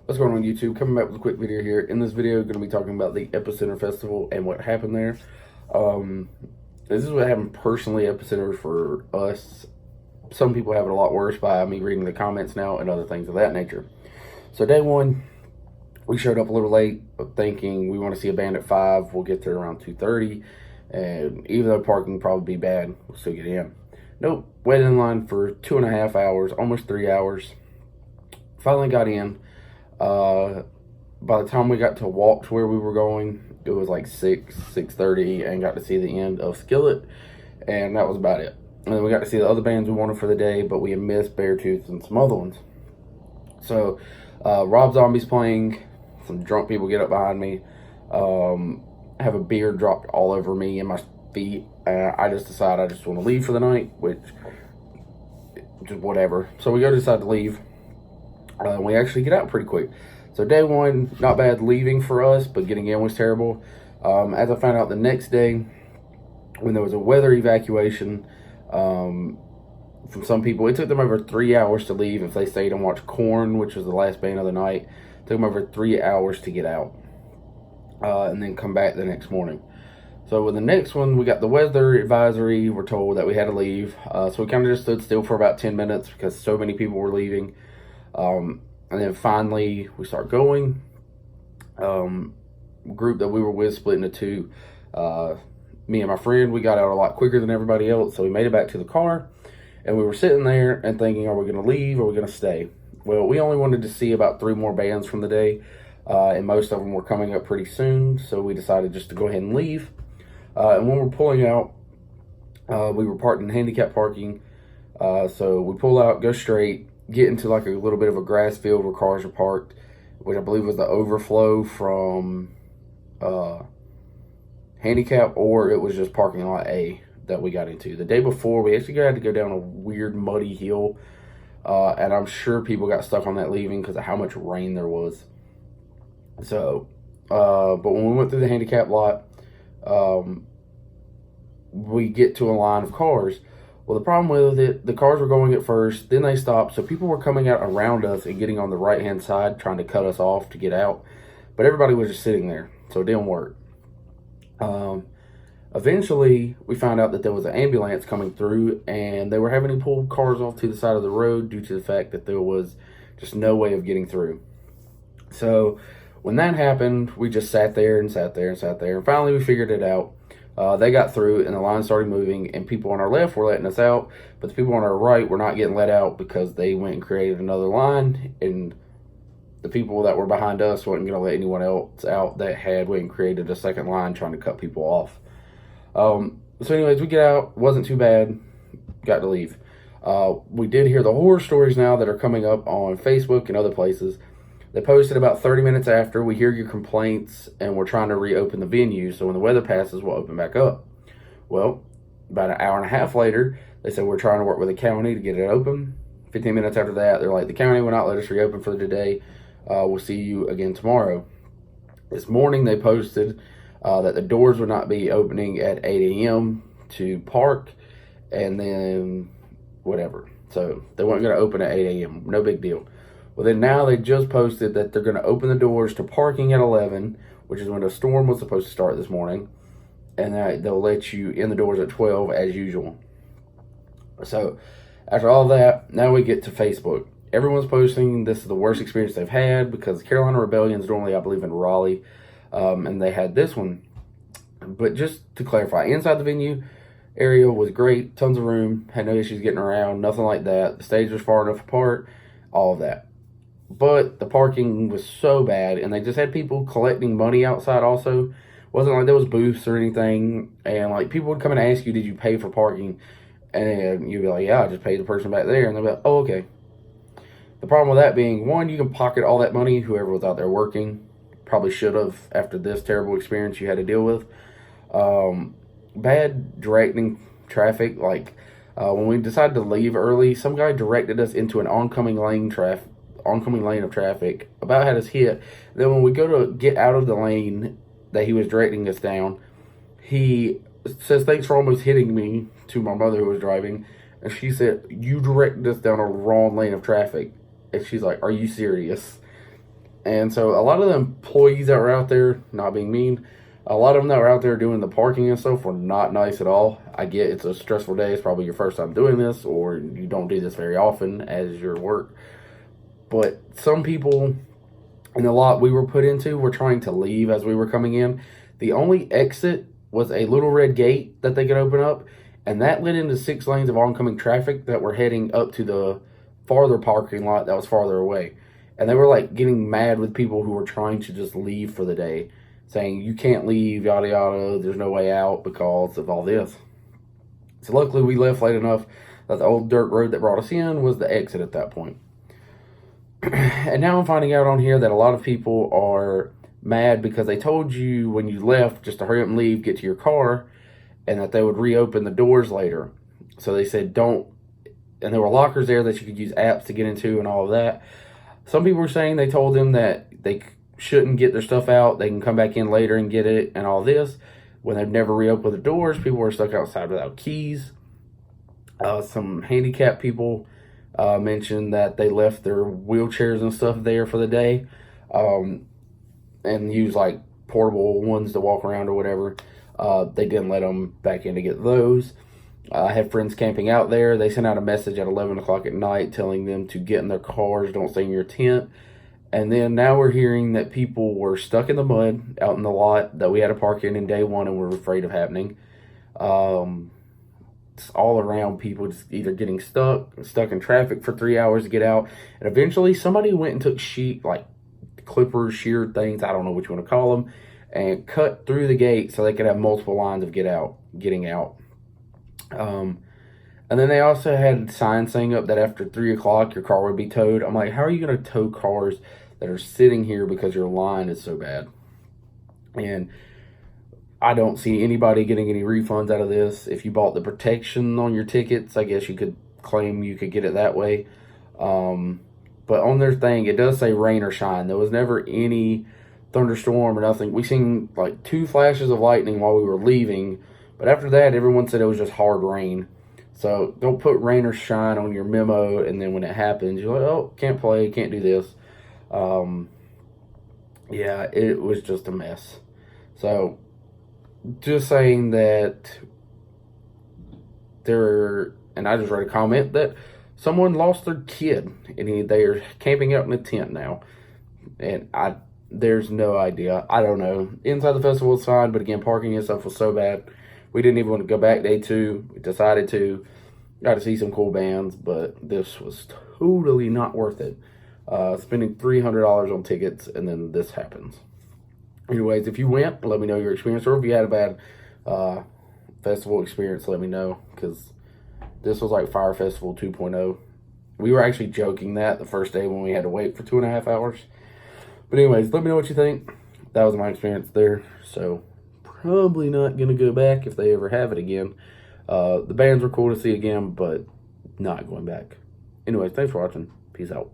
What's going on YouTube? Coming back with a quick video here. In this video, I'm going to be talking about the Epicenter Festival and what happened there. Um, this is what happened personally at Epicenter for us. Some people have it a lot worse by me reading the comments now and other things of that nature. So day one, we showed up a little late thinking we want to see a band at 5. We'll get there around 2:30. And even though parking will probably be bad, we'll still get in. Nope, waited in line for 2.5 hours, almost 3 hours. Finally got in. By the time we got to walk to where we were going, it was like 6:30, and got to see the end of Skillet, and that was about it. And then we got to see the other bands we wanted for the day, but we had missed Beartooth and some other ones. So Rob Zombie's playing. Some drunk people get up behind me. Have a beer dropped all over me and my feet. I just decide I just want to leave for the night, which just whatever. So we go decide to leave. We actually get out pretty quick. So day one, not bad leaving for us, but getting in was terrible. As I found out the next day, when there was a weather evacuation from some people, it took them over 3 hours to leave if they stayed and watched Korn, which was the last band of the night. It took them over 3 hours to get out and then come back the next morning. So with the next one, we got the weather advisory. We're told that we had to leave. So we kind of just stood still for about 10 minutes because so many people were leaving. And then finally we start going. Group that we were with split into two. Me and my friend, we got out a lot quicker than everybody else, so we made it back to the car, and we were sitting there and thinking, are we going to leave or are we going to stay? Well, we only wanted to see about 3 more bands from the day, and most of them were coming up pretty soon, so we decided just to go ahead and leave. And when we're pulling out, we were parked in handicap parking, so we pull out, go straight, get into like a little bit of a grass field where cars are parked, which I believe was the overflow from handicap, or it was just parking lot A that we got into. The day before, we actually had to go down a weird muddy hill, and I'm sure people got stuck on that leaving because of how much rain there was. So, but when we went through the handicap lot, we get to a line of cars. Well, the problem with it, the cars were going at first, then they stopped, so people were coming out around us and getting on the right-hand side, trying to cut us off to get out. But everybody was just sitting there, so it didn't work. Eventually, we found out that there was an ambulance coming through, and they were having to pull cars off to the side of the road due to the fact that there was just no way of getting through. So when that happened, we just sat there and sat there and sat there, and finally we figured it out. They got through, and the line started moving, and people on our left were letting us out, but the people on our right were not getting let out because they went and created another line, and the people that were behind us weren't going to let anyone else out that had went and created a second line trying to cut people off. So anyways, we get out, wasn't too bad, got to leave. We did hear the horror stories now that are coming up on Facebook and other places. They posted about 30 minutes after, we hear your complaints and we're trying to reopen the venue, so when the weather passes, we'll open back up. Well, about an hour and a half later, they said we're trying to work with the county to get it open. 15 minutes after that, they're like, the county will not let us reopen for today. We'll see you again tomorrow. This morning, they posted that the doors would not be opening at 8 a.m. to park, and then whatever. So they weren't going to open at 8 a.m. No big deal. Well, then now they just posted that they're going to open the doors to parking at 11, which is when the storm was supposed to start this morning, and they'll let you in the doors at 12 as usual. So after all that, now we get to Facebook. Everyone's posting this is the worst experience they've had because Carolina Rebellion's normally, I believe, in Raleigh, and they had this one. But just to clarify, inside the venue area was great, tons of room, had no issues getting around, nothing like that. The stage was far enough apart, all of that. But the parking was so bad, and they just had people collecting money outside also. It wasn't like there was booths or anything, and like people would come and ask you, did you pay for parking? And you'd be like, yeah, I just paid the person back there, and they'll be like, oh, okay. The problem with that being, one, you can pocket all that money, whoever was out there working. Probably should have after this terrible experience you had to deal with. Bad directing traffic. Like when we decided to leave early, some guy directed us into an oncoming lane of traffic, about had us hit. Then when we go to get out of the lane that he was directing us down, he says, thanks for almost hitting me, to my mother who was driving. And she said, you directed us down a wrong lane of traffic. And she's like, are you serious? And so a lot of the employees that were out there, not being mean, a lot of them that were out there doing the parking and stuff were not nice at all. I get it's a stressful day. It's probably your first time doing this, or you don't do this very often as your work. But some people in the lot we were put into were trying to leave as we were coming in. The only exit was a little red gate that they could open up, and that led into 6 lanes of oncoming traffic that were heading up to the farther parking lot that was farther away. And they were like getting mad with people who were trying to just leave for the day, saying you can't leave, yada yada, there's no way out because of all this. So luckily we left late enough that the old dirt road that brought us in was the exit at that point. And now I'm finding out on here that a lot of people are mad because they told you when you left just to hurry up and leave, get to your car, and that they would reopen the doors later. So they said don't, and there were lockers there that you could use apps to get into and all of that. Some people were saying they told them that they shouldn't get their stuff out, they can come back in later and get it and all this. When they've never reopened the doors, people were stuck outside without keys. Some handicapped people mentioned that they left their wheelchairs and stuff there for the day, and used like portable ones to walk around or whatever. They didn't let them back in to get those. I have friends camping out there. They sent out a message at 11 o'clock at night telling them to get in their cars, don't stay in your tent. And then now we're hearing that people were stuck in the mud out in the lot that we had to park in day one and were afraid of happening. It's all around people just either getting stuck in traffic for 3 hours to get out. And eventually somebody went and took clippers, sheared things, I don't know what you want to call them, and cut through the gate so they could have multiple lines of getting out. And then they also had signs saying up that after 3 o'clock your car would be towed. I'm like, how are you going to tow cars that are sitting here because your line is so bad? And I don't see anybody getting any refunds out of this. If you bought the protection on your tickets, I guess you could claim you could get it that way. But on their thing, it does say rain or shine. There was never any thunderstorm or nothing. We seen like 2 flashes of lightning while we were leaving, but after that, everyone said it was just hard rain. So don't put rain or shine on your memo, and then when it happens, you're like, oh, can't play, can't do this. Yeah, it was just a mess. So just saying that and I just read a comment that someone lost their kid, and they are camping out in a tent now. And there's no idea. I don't know. Inside the festival was fine, but again, parking and stuff was so bad. We didn't even want to go back day 2. We decided to. Got to see some cool bands, but this was totally not worth it. Spending $300 on tickets, and then this happens. Anyways, if you went, let me know your experience, or if you had a bad festival experience, let me know, because this was like Fire Festival 2.0. We were actually joking that the first day when we had to wait for 2.5 hours. But anyways, let me know what you think. That was my experience there, so probably not going to go back if they ever have it again. The bands were cool to see again, but not going back. Anyways, thanks for watching. Peace out.